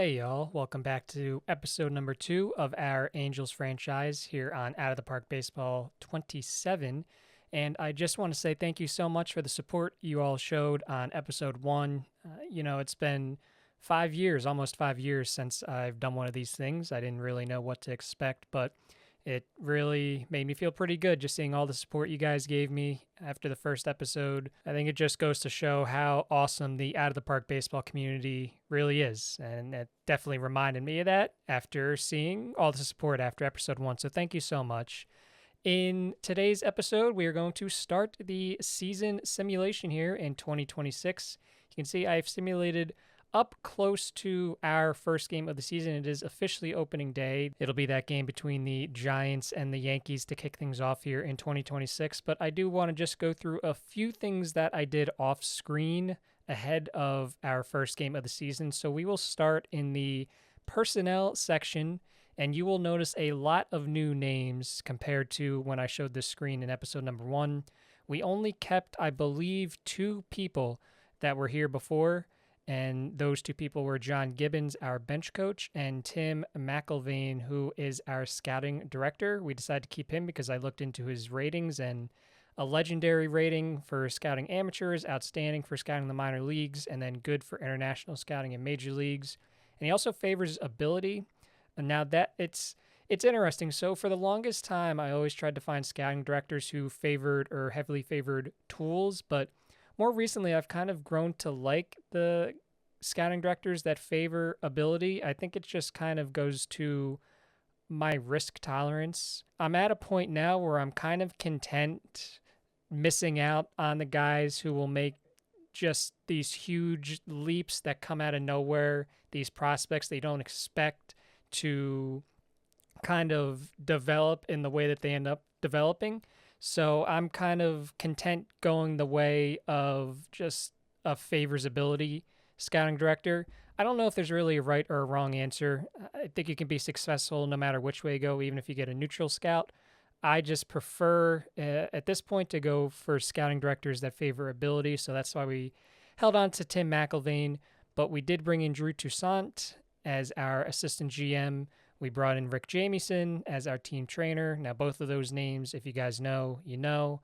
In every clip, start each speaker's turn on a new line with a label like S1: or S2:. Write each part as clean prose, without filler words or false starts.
S1: Hey y'all, welcome back to episode number 2 of our Angels franchise here on Out of the Park Baseball 27. And I just want to say thank you so much for the support you all showed on episode 1. It's been 5 years, almost 5 years since I've done one of these things. I didn't really know what to expect, but it really made me feel pretty good just seeing all the support you guys gave me after the first episode. I think it just goes to show how awesome the Out of the Park baseball community really is. And it definitely reminded me of that after seeing all the support after episode 1. So thank you so much. In today's episode, we are going to start the season simulation here in 2026. You can see I've simulated up close to our first game of the season. It is officially opening day. It'll be that game between the Giants and the Yankees to kick things off here in 2026. But I do want to just go through a few things that I did off screen ahead of our first game of the season. So we will start in the personnel section, and you will notice a lot of new names compared to when I showed this screen in episode number 1. We only kept, I believe, 2 people that were here before, and those 2 people were John Gibbons, our bench coach, and Tim McIlvaine, who is our scouting director. We decided to keep him because I looked into his ratings, and a legendary rating for scouting amateurs, outstanding for scouting the minor leagues, and then good for international scouting in major leagues. And he also favors ability. And now that it's interesting. So for the longest time, I always tried to find scouting directors who favored or heavily favored tools, but more recently, I've kind of grown to like the scouting directors that favor ability. I think it just kind of goes to my risk tolerance. I'm at a point now where I'm kind of content missing out on the guys who will make just these huge leaps that come out of nowhere, these prospects they don't expect to kind of develop in the way that they end up developing. So I'm kind of content going the way of just a favors ability scouting director. I don't know if there's really a right or a wrong answer. I think you can be successful no matter which way you go, even if you get a neutral scout. I just prefer at this point to go for scouting directors that favor ability. So that's why we held on to Tim McIlvaine, but we did bring in Drew Toussaint as our assistant GM. We brought in Rick Jamieson as our team trainer. Now, both of those names, if you guys know, you know.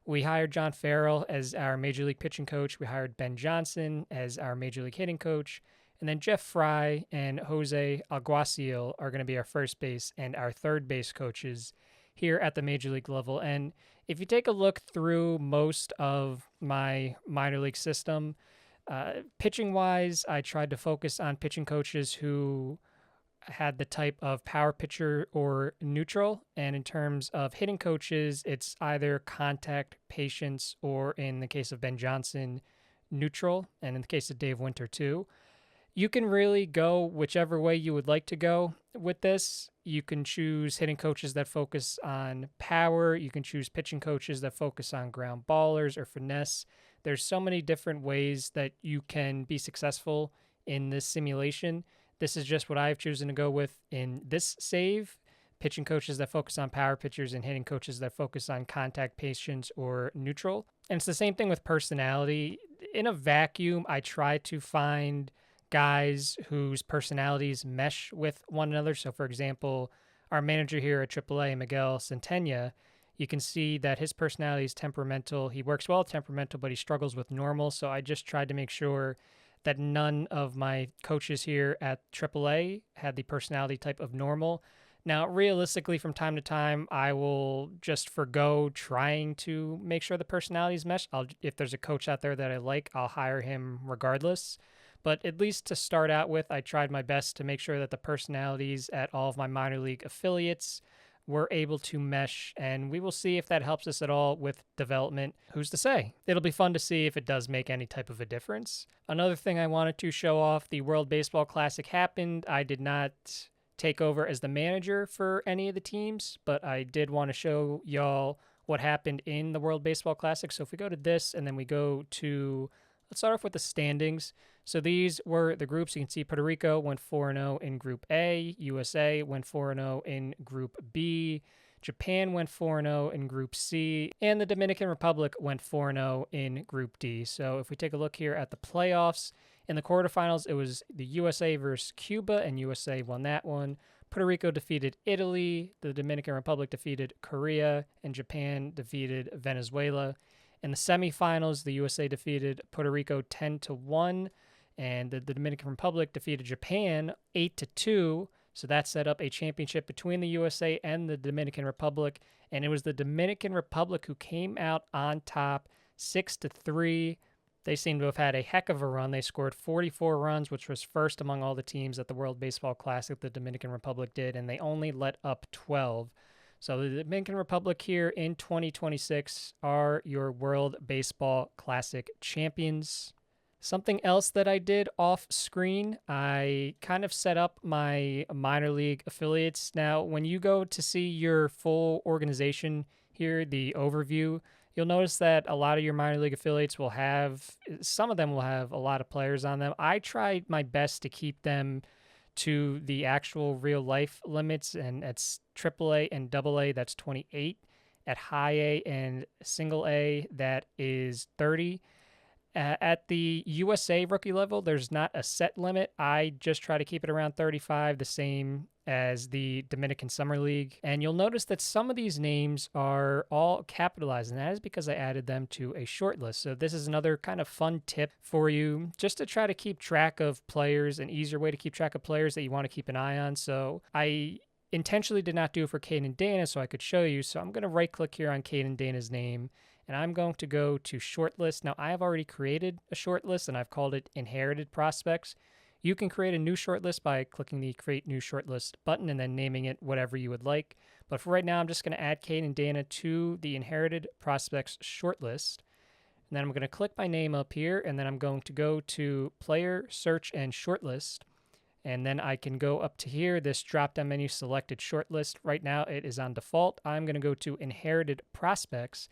S1: We hired John Farrell as our Major League pitching coach. We hired Ben Johnson as our Major League hitting coach. And then Jeff Fry and Jose Alguacil are going to be our first base and our third base coaches here at the Major League level. And if you take a look through most of my minor league system, pitching-wise, I tried to focus on pitching coaches who had the type of power pitcher or neutral. And in terms of hitting coaches, it's either contact, patience, or in the case of Ben Johnson, neutral. And in the case of Dave Winter, too. You can really go whichever way you would like to go with this. You can choose hitting coaches that focus on power. You can choose pitching coaches that focus on ground ballers or finesse. There's so many different ways that you can be successful in this simulation. This is just what I've chosen to go with in this save. Pitching coaches that focus on power pitchers and hitting coaches that focus on contact, patience, or neutral. And it's the same thing with personality. In a vacuum, I try to find guys whose personalities mesh with one another. So, for example, our manager here at AAA, Miguel Centena, you can see that his personality is temperamental. He works well at temperamental, but he struggles with normal. So I just tried to make sure that none of my coaches here at AAA had the personality type of normal. Now, realistically, from time to time, I will just forgo trying to make sure the personalities mesh. If there's a coach out there that I like, I'll hire him regardless. But at least to start out with, I tried my best to make sure that the personalities at all of my minor league affiliates were able to mesh, and we will see if that helps us at all with development. Who's to say? It'll be fun to see if it does make any type of a difference. Another thing I wanted to show off, the World Baseball Classic happened. I did not take over as the manager for any of the teams, but I did want to show y'all what happened in the World Baseball Classic. So if we go to this and then we go to, let's start off with the standings. So these were the groups. You can see Puerto Rico went 4-0 in Group A. USA went 4-0 in Group B. Japan went 4-0 in Group C. And the Dominican Republic went 4-0 in Group D. So if we take a look here at the playoffs, In the quarterfinals, it was the USA versus Cuba, and USA won that one. Puerto Rico defeated Italy, the Dominican Republic defeated Korea, and Japan defeated Venezuela. In the semifinals, the USA defeated Puerto Rico 10-1, and the Dominican Republic defeated Japan 8-2. So that set up a championship between the USA and the Dominican Republic, and it was the Dominican Republic who came out on top 6-3. They seem to have had a heck of a run. They scored 44 runs, which was first among all the teams at the World Baseball Classic the Dominican Republic did, and they only let up 12. So the Dominican Republic here in 2026 are your World Baseball Classic champions. Something else that I did off screen, I kind of set up my minor league affiliates. Now, when you go to see your full organization here, the overview, you'll notice that a lot of your minor league affiliates will have, some of them will have a lot of players on them. I tried my best to keep them to the actual real life limits, and it's AAA and AA, that's 28. At high A and single A, that is 30. At the USA rookie level, there's not a set limit. I just try to keep it around 35, the same as the Dominican Summer League. And you'll notice that some of these names are all capitalized, and that is because I added them to a short list. So this is another kind of fun tip for you, just to try to keep track of players, an easier way to keep track of players that you want to keep an eye on. So I intentionally did not do it for Cade and Dana so I could show you. So I'm going to right click here on Cade and Dana's name, and I'm going to go to shortlist. Now, I have already created a shortlist, and I've called it Inherited Prospects. You can create a new shortlist by clicking the Create New Shortlist button and then naming it whatever you would like. But for right now, I'm just going to add Cade and Dana to the Inherited Prospects shortlist. And then I'm going to click my name up here, and then I'm going to go to Player, Search, and Shortlist. And then I can go up to here, this drop-down menu, selected shortlist. Right now, it is on default. I'm going to go to Inherited Prospects.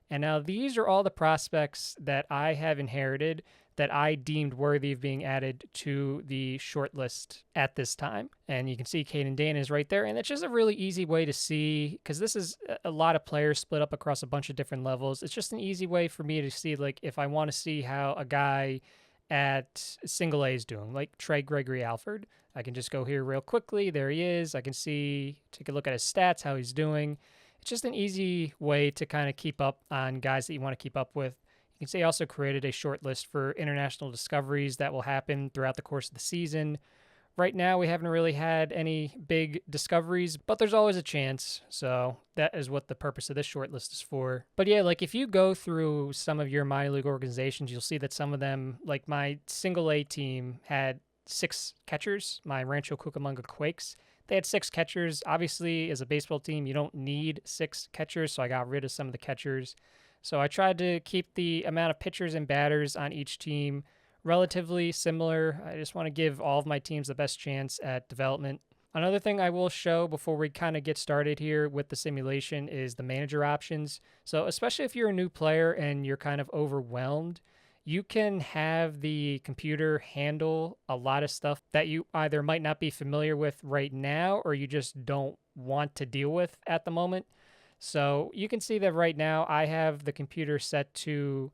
S1: And now these are all the prospects that I have inherited that I deemed worthy of being added to the shortlist at this time. And you can see Cade and Dana is right there. And it's just a really easy way to see, because this is a lot of players split up across a bunch of different levels. It's just an easy way for me to see, like, if I want to see how a guy at single A is doing, like Trey Gregory Alford. I can just go here real quickly. There he is. I can see, take a look at his stats, how he's doing. It's just an easy way to kind of keep up on guys that you want to keep up with. You can see I also created a short list for international discoveries that will happen throughout the course of the season. Right now, we haven't really had any big discoveries, but there's always a chance. So that is what the purpose of this short list is for. But yeah, like if you go through some of your minor league organizations, you'll see that some of them, like my single A team, had 6 catchers, my Rancho Cucamonga Quakes. They had 6 catchers. Obviously, as a baseball team, you don't need 6 catchers, so I got rid of some of the catchers. So I tried to keep the amount of pitchers and batters on each team relatively similar. I just want to give all of my teams the best chance at development. Another thing I will show before we kind of get started here with the simulation is the manager options. So especially if you're a new player and you're kind of overwhelmed, you can have the computer handle a lot of stuff that you either might not be familiar with right now or you just don't want to deal with at the moment. So you can see that right now I have the computer set to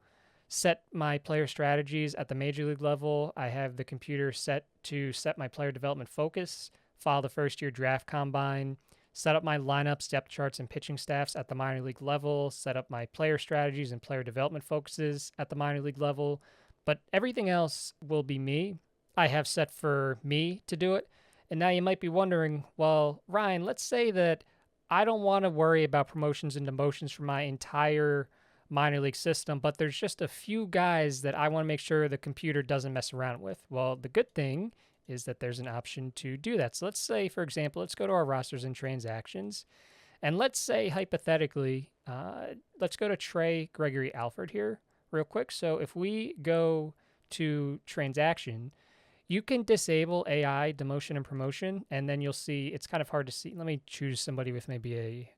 S1: set my player strategies at the major league level. I have the computer set to set my player development focus, file the first year draft combine, set up my lineups, depth charts, and pitching staffs at the minor league level, set up my player strategies and player development focuses at the minor league level. But everything else will be me. I have set for me to do it. And now you might be wondering, well, Ryan, let's say that I don't want to worry about promotions and demotions for my entire minor league system, but there's just a few guys that I want to make sure the computer doesn't mess around with. Well, the good thing is that there's an option to do that. So let's say, for example, let's go to our rosters and transactions. And let's say, hypothetically, let's go to Trey Gregory Alford here real quick. So if we go to transaction, you can disable AI, demotion, and promotion, and then you'll see, it's kind of hard to see. Let me choose somebody with maybe a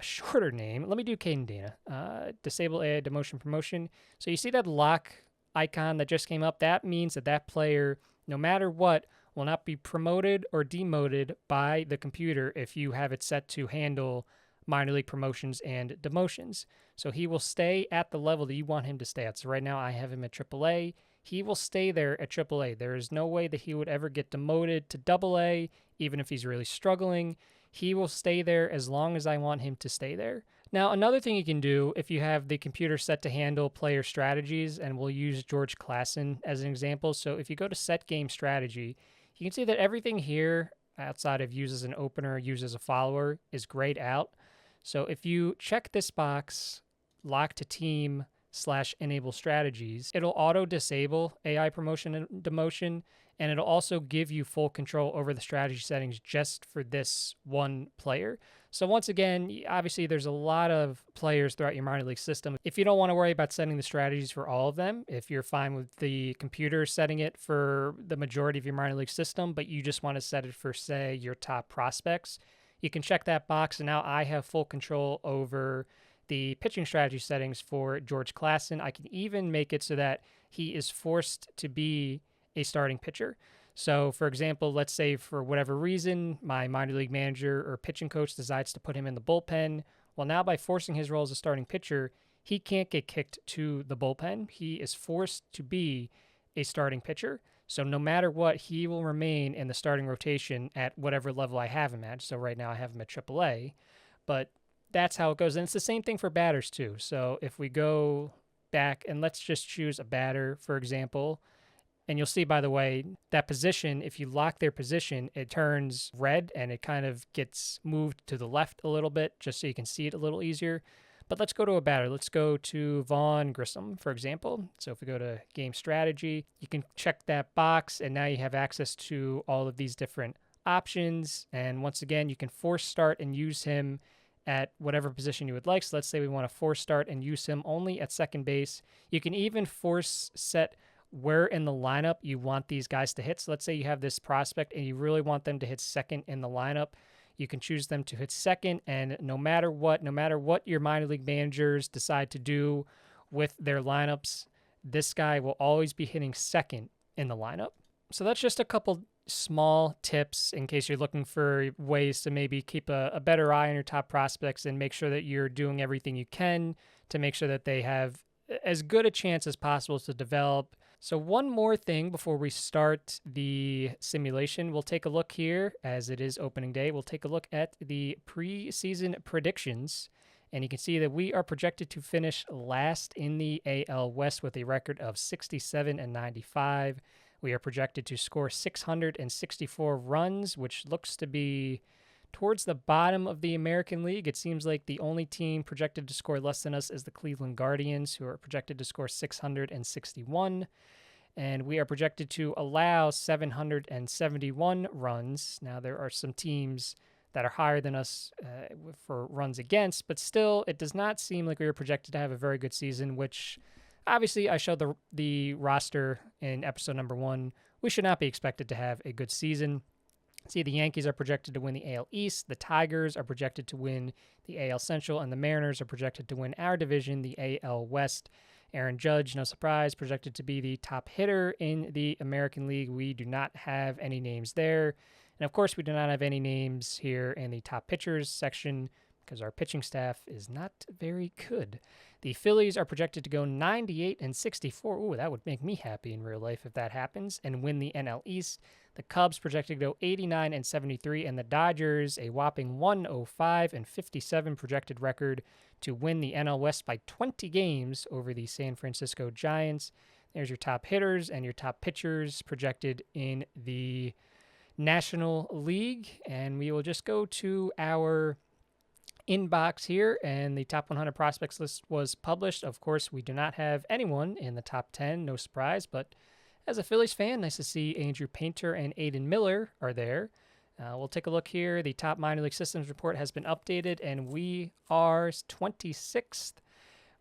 S1: shorter name. Let me do Cade and Dana. Disable AI, demotion, promotion. So you see that lock icon that just came up? That means that that player, no matter what, will not be promoted or demoted by the computer if you have it set to handle minor league promotions and demotions. So he will stay at the level that you want him to stay at. So right now I have him at AAA. he will stay there at AAA. There is no way that he would ever get demoted to AA, even if he's really struggling. He will stay there as long as I want him to stay there. Now, another thing you can do if you have the computer set to handle player strategies, and we'll use George Klassen as an example. So if you go to set game strategy, you can see that everything here outside of use as an opener, use as a follower is grayed out. So if you check this box, lock to team / enable strategies, it'll auto disable AI promotion and demotion, and it'll also give you full control over the strategy settings just for this one player. So once again, obviously there's a lot of players throughout your minor league system. If you don't want to worry about setting the strategies for all of them, if you're fine with the computer setting it for the majority of your minor league system, but you just want to set it for, say, your top prospects, you can check that box, and now I have full control over the pitching strategy settings for George Klassen. I can even make it so that he is forced to be a starting pitcher. So, for example, let's say for whatever reason, my minor league manager or pitching coach decides to put him in the bullpen. Well, now by forcing his role as a starting pitcher, he can't get kicked to the bullpen. He is forced to be a starting pitcher. So no matter what, he will remain in the starting rotation at whatever level I have him at. So right now I have him at AAA, but that's how it goes. And it's the same thing for batters too. So if we go back and let's just choose a batter, for example, and you'll see, by the way, that position, if you lock their position, it turns red and it kind of gets moved to the left a little bit just so you can see it a little easier. But let's go to a batter. Let's go to Vaughn Grissom, for example. So if we go to game strategy, you can check that box, and now you have access to all of these different options. And once again, you can force start and use him at whatever position you would like. So let's say we want to force start and use him only at second base. You can even force set where in the lineup you want these guys to hit. So let's say you have this prospect and you really want them to hit second in the lineup. You can choose them to hit second, and no matter what your minor league managers decide to do with their lineups, this guy will always be hitting second in the lineup. So that's just a couple small tips in case you're looking for ways to maybe keep a better eye on your top prospects and make sure that you're doing everything you can to make sure that they have as good a chance as possible to develop. So one more thing before we start the simulation, we'll take a look here as it is opening day. We'll take a look at the preseason predictions, and you can see that we are projected to finish last in the AL West with a record of 67-95. We are projected to score 664 runs, which looks to be towards the bottom of the American League. It seems like the only team projected to score less than us is the Cleveland Guardians, who are projected to score 661. And we are projected to allow 771 runs. Now, there are some teams that are higher than us for runs against, but still, it does not seem like we are projected to have a very good season, which obviously I showed the roster in episode number 1. We should not be expected to have a good season. See, the Yankees are projected to win the AL East, the Tigers are projected to win the AL Central, and the Mariners are projected to win our division, the AL West. Aaron Judge, no surprise, projected to be the top hitter in the American League. We do not have any names there. And of course, we do not have any names here in the top pitchers section because our pitching staff is not very good. The Phillies are projected to go 98-64. Ooh, that would make me happy in real life if that happens, and win the NL East. The Cubs projected to go 89-73, and the Dodgers, a whopping 105-57 projected record to win the NL West by 20 games over the San Francisco Giants. There's your top hitters and your top pitchers projected in the National League, and we will just go to our inbox here, and the top 100 prospects list was published. Of course, we do not have anyone in the top 10, no surprise, but as a Phillies fan, nice to see Andrew Painter and Aiden Miller are there. We'll take a look here. The top minor league systems report has been updated, and we are 26th.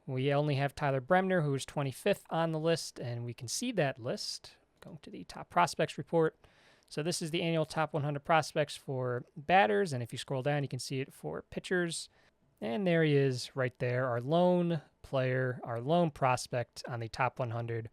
S1: We only have Tyler Bremner, who is 25th on the list, and we can see that list. Going to the top prospects report. So this is the annual top 100 prospects for batters, and if you scroll down, you can see it for pitchers. And there he is right there, our lone player, our lone prospect on the top 100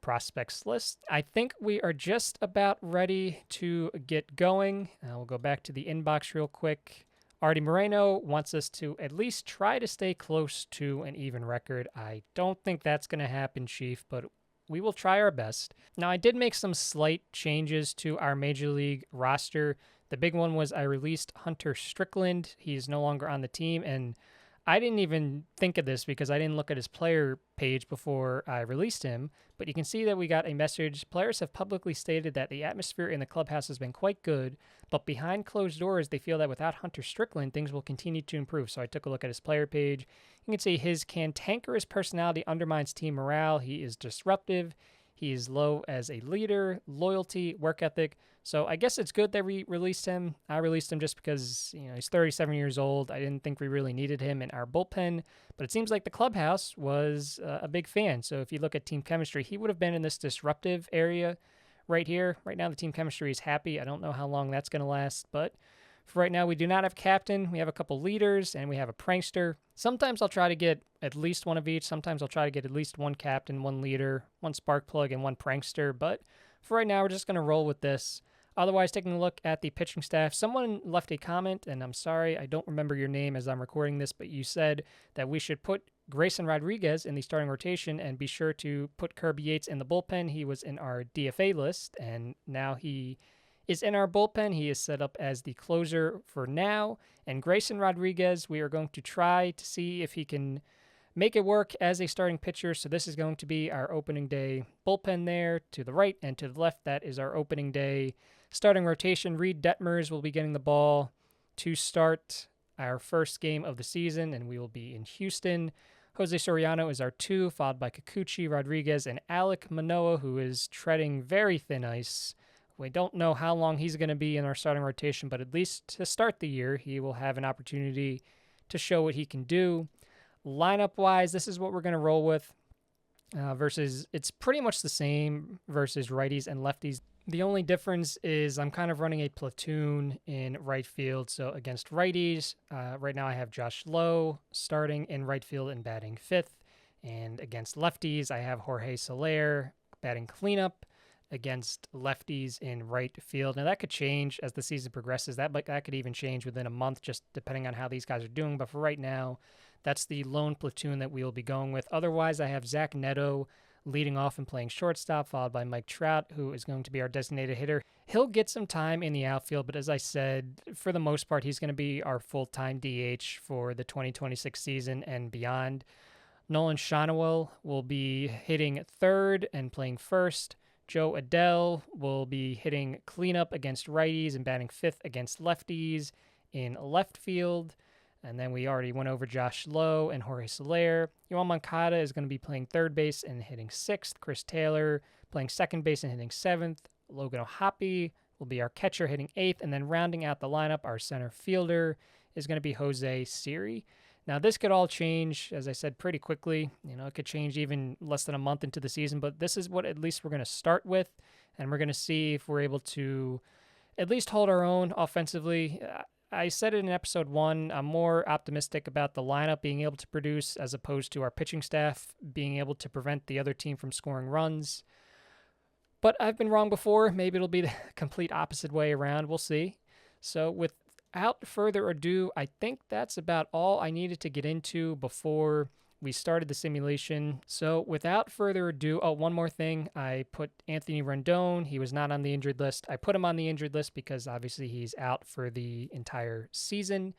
S1: prospects list. I think we are just about ready to get going. We'll go back to the inbox real quick. Artie Moreno wants us to at least try to stay close to an even record. I don't think that's going to happen, Chief, but we will try our best. Now, I did make some slight changes to our Major League roster. The big one was I released Hunter Strickland. He's no longer on the team, and I didn't even think of this because I didn't look at his player page before I released him, but you can see that we got a message. Players have publicly stated that the atmosphere in the clubhouse has been quite good, but behind closed doors, they feel that without Hunter Strickland, things will continue to improve. So I took a look at his player page. You can see his cantankerous personality undermines team morale. He is disruptive. He is low as a leader, loyalty, work ethic. So I guess it's good that we released him. I released him just because, he's 37 years old. I didn't think we really needed him in our bullpen, but it seems like the clubhouse was a big fan. So if you look at team chemistry, he would have been in this disruptive area right here. Right now, the team chemistry is happy. I don't know how long that's going to last, but for right now, we do not have captain. We have a couple leaders, and we have a prankster. Sometimes I'll try to get at least one of each. Sometimes I'll try to get at least one captain, one leader, one spark plug, and one prankster. But for right now, we're just going to roll with this. Otherwise, taking a look at the pitching staff, someone left a comment, and I'm sorry, I don't remember your name as I'm recording this, but you said that we should put Grayson Rodriguez in the starting rotation and be sure to put Kirby Yates in the bullpen. He was in our DFA list, and now he is in our bullpen. He is set up as the closer for now. And Grayson Rodriguez, we are going to try to see if he can make it work as a starting pitcher. So this is going to be our opening day bullpen there to the right and to the left. That is our opening day starting rotation. Reed Detmers will be getting the ball to start our first game of the season, and we will be in Houston. Jose Soriano is our 2, followed by Kikuchi, Rodriguez, and Alek Manoah, who is treading very thin ice. We don't know how long he's going to be in our starting rotation, but at least to start the year, he will have an opportunity to show what he can do. Lineup-wise, this is what we're going to roll with versus it's pretty much the same versus righties and lefties. The only difference is I'm kind of running a platoon in right field. So against righties, right now I have Josh Lowe starting in right field and batting 5th. And against lefties, I have Jorge Soler batting cleanup. Against lefties in right field. Now, that could change as the season progresses. That could even change within a month, just depending on how these guys are doing. But for right now, that's the lone platoon that we will be going with. Otherwise, I have Zach Neto leading off and playing shortstop, followed by Mike Trout, who is going to be our designated hitter. He'll get some time in the outfield, but as I said, for the most part, he's going to be our full-time DH for the 2026 season and beyond. Nolan Shonowell will be hitting third and playing first. Joe Adell will be hitting cleanup against righties and batting 5th against lefties in left field. And then we already went over Josh Lowe and Jorge Soler. Yoan Moncada is going to be playing third base and hitting 6th. Chris Taylor playing second base and hitting 7th. Logan O'Hoppe will be our catcher hitting 8th. And then rounding out the lineup, our center fielder is going to be Jose Siri. Now, this could all change, as I said, pretty quickly. It could change even less than a month into the season, but this is what at least we're going to start with, and we're going to see if we're able to at least hold our own offensively. I said it in episode 1, I'm more optimistic about the lineup being able to produce as opposed to our pitching staff being able to prevent the other team from scoring runs. But I've been wrong before. Maybe it'll be the complete opposite way around. We'll see. So without further ado, I think that's about all I needed to get into before we started the simulation. So without further ado, one more thing. I put Anthony Rendon. He was not on the injured list. I put him on the injured list because obviously he's out for the entire season.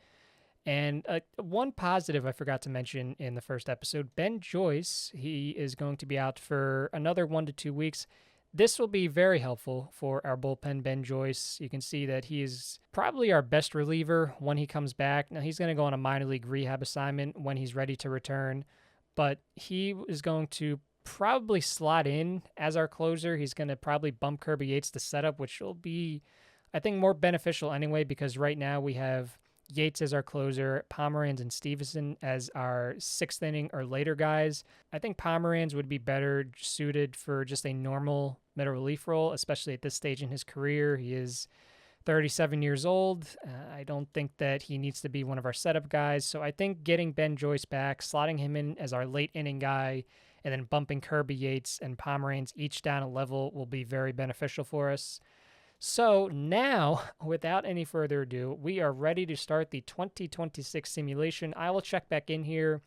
S1: And one positive I forgot to mention in the first episode, Ben Joyce, he is going to be out for another 1 to 2 weeks. This will be very helpful for our bullpen, Ben Joyce. You can see that he is probably our best reliever when he comes back. Now, he's going to go on a minor league rehab assignment when he's ready to return, but he is going to probably slot in as our closer. He's going to probably bump Kirby Yates to setup, which will be, I think, more beneficial anyway, because right now we have Yates as our closer, Pomeranz and Stevenson as our 6th inning or later guys. I think Pomeranz would be better suited for just a normal middle relief role, especially at this stage in his career. He is 37 years old. I don't think that he needs to be one of our setup guys. So I think getting Ben Joyce back, slotting him in as our late inning guy, and then bumping Kirby Yates and Pomeranz each down a level will be very beneficial for us. So now, without any further ado, we are ready to start the 2026 simulation. I will check back in here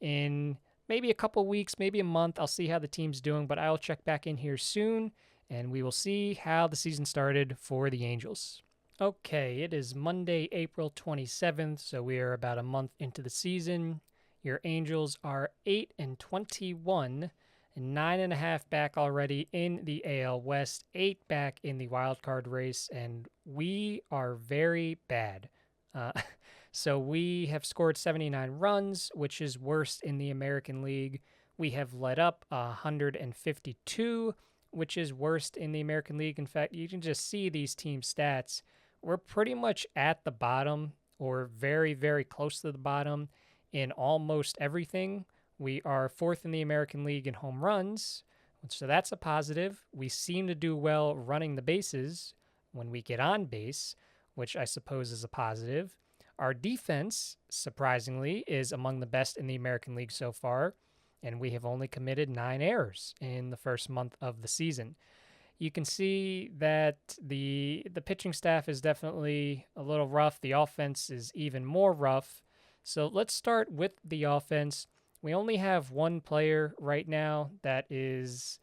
S1: in maybe a couple weeks, maybe a month. I'll see how the team's doing, but I'll check back in here soon, and we will see how the season started for the Angels. Okay, it is Monday, April 27th, so we are about a month into the season. Your Angels are 8-21, and 9.5 back already in the AL West, 8 back in the wild card race, and we are very bad. So we have scored 79 runs, which is worst in the American League. We have let up 152, which is worst in the American League. In fact, you can just see these team stats. We're pretty much at the bottom or very, very close to the bottom in almost everything. We are 4th in the American League in home runs, so that's a positive. We seem to do well running the bases when we get on base, which I suppose is a positive. Our defense, surprisingly, is among the best in the American League so far, and we have only committed 9 errors in the first month of the season. You can see that the pitching staff is definitely a little rough. The offense is even more rough. So let's start with the offense. We only have one player right now that is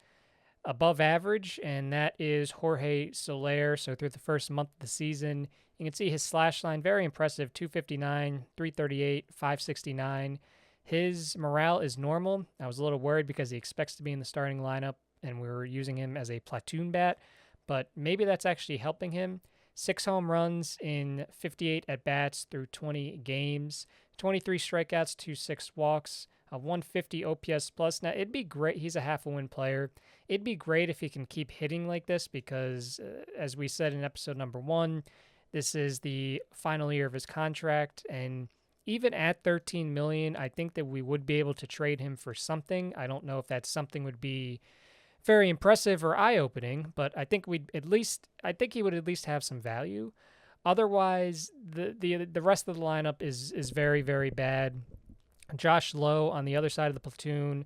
S1: above average, and that is Jorge Soler. So through the first month of the season, you can see his slash line, very impressive, 259, 338, 569. His morale is normal. I was a little worried because he expects to be in the starting lineup, and we were using him as a platoon bat, but maybe that's actually helping him. 6 home runs in 58 at-bats through 20 games, 23 strikeouts, 26 walks, a 150 OPS plus. Now, it'd be great. He's a half-a-win player. It'd be great if he can keep hitting like this because, as we said in episode number 1, this is the final year of his contract, and even at $13 million, I think that we would be able to trade him for something. I don't know if that something would be very impressive or eye-opening, but I think he would at least have some value. Otherwise, the rest of the lineup is very, very bad. Josh Lowe on the other side of the platoon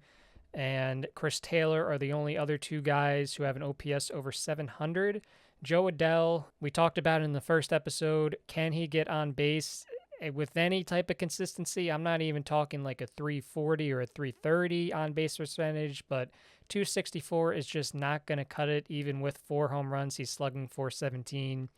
S1: and Chris Taylor are the only other 2 guys who have an OPS over 700. Joe Adell, we talked about in the first episode. Can he get on base with any type of consistency? I'm not even talking like a 340 or a 330 on base percentage, but 264 is just not going to cut it. Even with 4 home runs, he's slugging 417.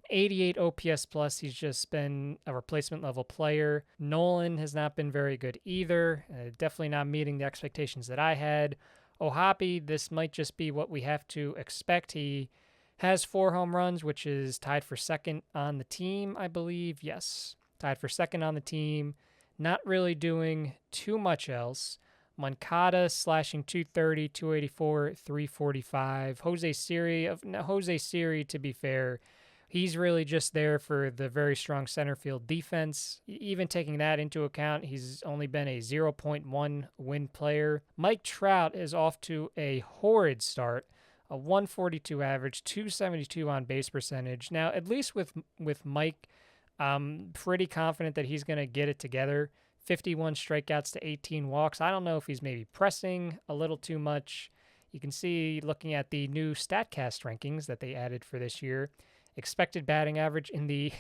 S1: 88 OPS plus, he's just been a replacement level player. Nolan has not been very good either. Definitely not meeting the expectations that I had. Ohapi, this might just be what we have to expect. He has 4 home runs, which is tied for second on the team, I believe. Yes, tied for second on the team. Not really doing too much else. Moncada slashing 230, 284, 345. Jose Siri, to be fair, he's really just there for the very strong center field defense. Even taking that into account, he's only been a 0.1 win player. Mike Trout is off to a horrid start. A 142 average, 272 on base percentage. Now, at least with Mike, I'm pretty confident that he's going to get it together. 51 strikeouts to 18 walks. I don't know if he's maybe pressing a little too much. You can see, looking at the new StatCast rankings that they added for this year, expected batting average in the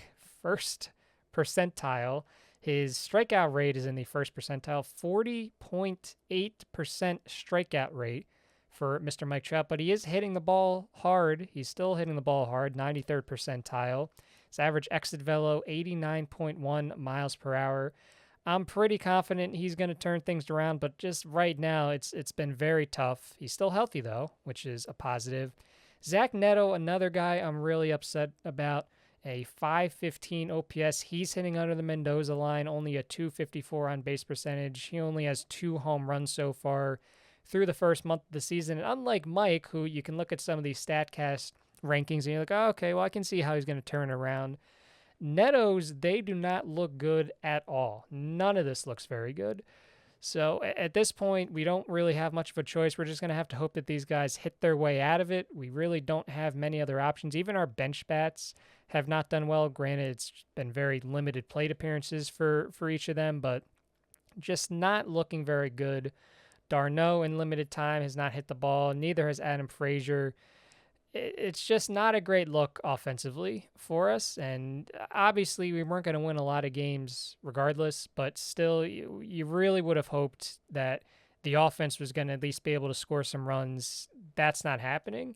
S1: first percentile. His strikeout rate is in the first percentile, 40.8% strikeout rate for Mr. Mike Trout, but he is hitting the ball hard. He's still hitting the ball hard, 93rd percentile. His average exit velo, 89.1 miles per hour. I'm pretty confident he's going to turn things around, but just right now, it's been very tough. He's still healthy, though, which is a positive. Zach Neto, another guy I'm really upset about, a 515 OPS. He's hitting under the Mendoza line, only a 254 on base percentage. He only has 2 home runs so far through the first month of the season. And unlike Mike, who you can look at some of these StatCast rankings and you're like, oh, okay, well, I can see how he's going to turn around. Neto's, they do not look good at all. None of this looks very good. So at this point, we don't really have much of a choice. We're just going to have to hope that these guys hit their way out of it. We really don't have many other options. Even our bench bats have not done well. Granted, it's been very limited plate appearances for each of them, but just not looking very good. Darno in limited time has not hit the ball. Neither has Adam Frazier. It's just not a great look offensively for us. And obviously we weren't going to win a lot of games regardless, but still you really would have hoped that the offense was going to at least be able to score some runs. That's not happening.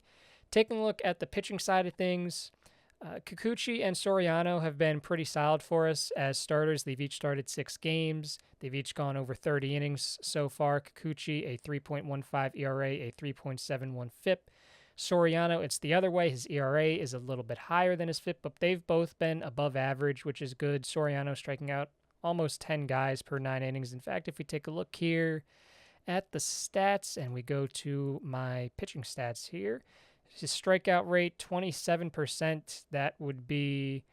S1: Taking a look at the pitching side of things, Kikuchi and Soriano have been pretty solid for us as starters. They've each started 6 games. They've each gone over 30 innings so far. Kikuchi, a 3.15 ERA, a 3.71 FIP. Soriano, it's the other way. His ERA is a little bit higher than his FIP, but they've both been above average, which is good. Soriano striking out almost 10 guys per 9 innings. In fact, if we take a look here at the stats and we go to my pitching stats here, his strikeout rate, 27%. That would be,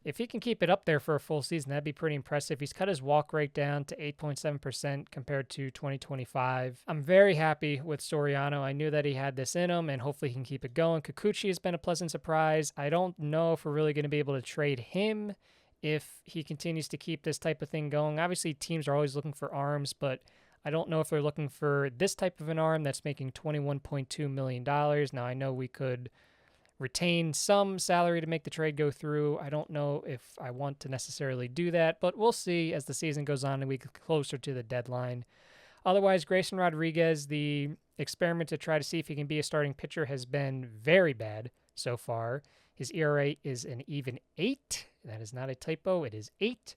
S1: if he can keep it up there for a full season, that'd be pretty impressive. He's cut his walk rate down to 8.7% compared to 2025. I'm very happy with Soriano. I knew that he had this in him, and hopefully he can keep it going. Kikuchi has been a pleasant surprise. I don't know if we're really going to be able to trade him if he continues to keep this type of thing going. Obviously, teams are always looking for arms, but I don't know if they're looking for this type of an arm that's making $21.2 million. Now, I know we could retain some salary to make the trade go through. I don't know if I want to necessarily do that, but we'll see as the season goes on and we get closer to the deadline. Otherwise, Grayson Rodriguez, the experiment to try to see if he can be a starting pitcher, has been very bad so far. His ERA is an even 8. That is not a typo. It is 8.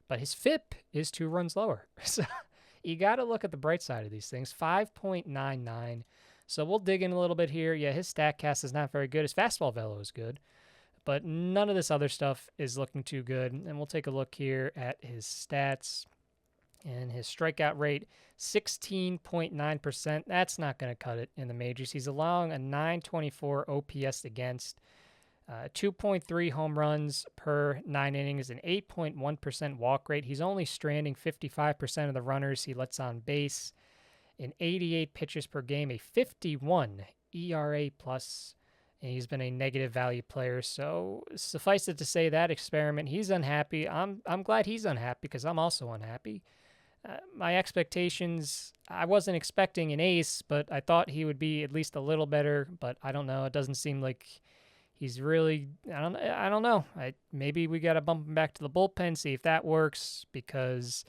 S1: But his FIP is 2 runs lower. So you got to look at the bright side of these things. 5.99. So we'll dig in a little bit here. Yeah, his StatCast is not very good. His fastball velo is good, but none of this other stuff is looking too good. And we'll take a look here at his stats and his strikeout rate, 16.9%. That's not going to cut it in the majors. He's allowing a 924 OPS against, 2.3 home runs per 9 innings, an 8.1% walk rate. He's only stranding 55% of the runners he lets on base, in 88 pitches per game, a 51 ERA plus, and he's been a negative value player. So suffice it to say, that experiment, he's unhappy. I'm glad he's unhappy because I'm also unhappy. My expectations, I wasn't expecting an ace, but I thought he would be at least a little better. But I don't know. It doesn't seem like he's really. I don't know. Maybe we got to bump him back to the bullpen, see if that works, because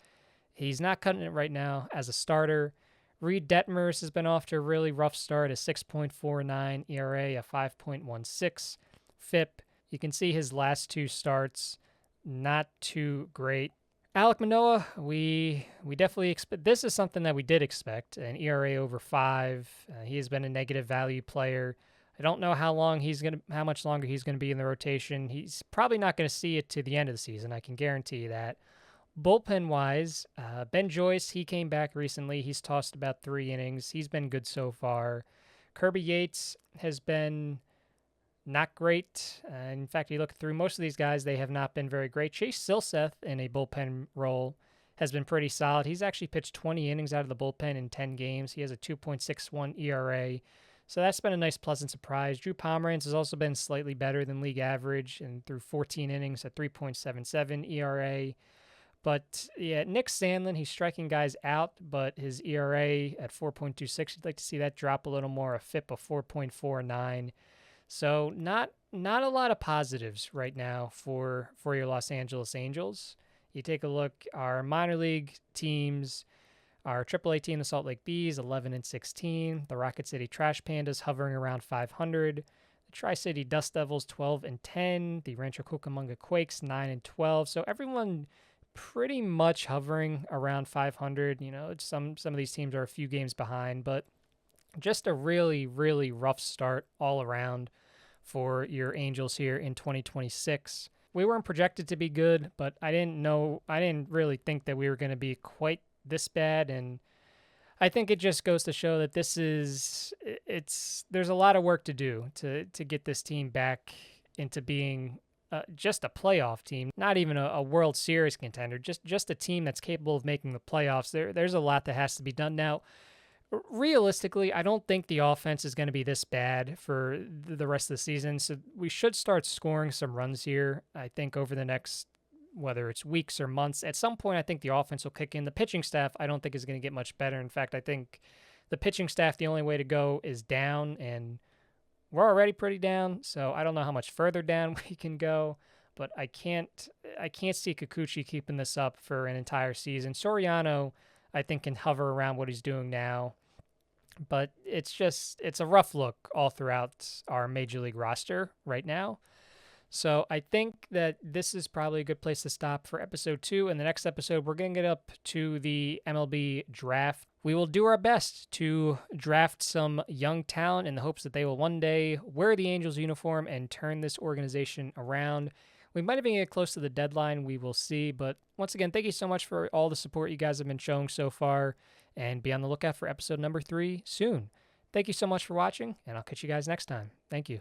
S1: he's not cutting it right now as a starter. Reed Detmers has been off to a really rough start, a 6.49 ERA, a 5.16 FIP. You can see his last 2 starts, not too great. Alek Manoah, we definitely expect. This is something that we did expect, an ERA over 5. He has been a negative value player. I don't know how much longer he's gonna be in the rotation. He's probably not gonna see it to the end of the season. I can guarantee you that. Bullpen-wise, Ben Joyce, he came back recently. He's tossed about 3 innings. He's been good so far. Kirby Yates has been not great. In fact, you look through most of these guys, they have not been very great. Chase Silseth in a bullpen role has been pretty solid. He's actually pitched 20 innings out of the bullpen in 10 games. He has a 2.61 ERA. So that's been a nice, pleasant surprise. Drew Pomeranz has also been slightly better than league average and through 14 innings at 3.77 ERA. But yeah, Nick Sandlin, he's striking guys out, but his ERA at 4.26, you'd like to see that drop a little more, a FIP of 4.49. So not a lot of positives right now for your Los Angeles Angels. You take a look, our minor league teams, our AAA team, the Salt Lake Bees, 11-16. The Rocket City Trash Pandas hovering around 500. The Tri-City Dust Devils, 12-10. The Rancho Cucamonga Quakes, 9-12. So everyone pretty much hovering around 500. You know, some of these teams are a few games behind, but just a really, really rough start all around for your Angels here in 2026. We weren't projected to be good, but I didn't really think that we were going to be quite this bad, and I think it just goes to show that there's a lot of work to do to get this team back into being just a playoff team, not even a World Series contender, just a team that's capable of making the playoffs. There's a lot that has to be done. Now, realistically, I don't think the offense is going to be this bad for the rest of the season, so we should start scoring some runs here, I think, over the next, whether it's weeks or months. At some point, I think the offense will kick in. The pitching staff, I don't think, is going to get much better. In fact, I think the pitching staff, the only way to go is down, and we're already pretty down, so I don't know how much further down we can go, but I can't see Kikuchi keeping this up for an entire season. Soriano, I think can hover around what he's doing now. But it's a rough look all throughout our Major League roster right now. So I think that this is probably a good place to stop for episode 2. In the next episode, we're going to get up to the MLB draft. We will do our best to draft some young talent in the hopes that they will one day wear the Angels uniform and turn this organization around. We might even get close to the deadline. We will see. But once again, thank you so much for all the support you guys have been showing so far. And be on the lookout for episode number 3 soon. Thank you so much for watching, and I'll catch you guys next time. Thank you.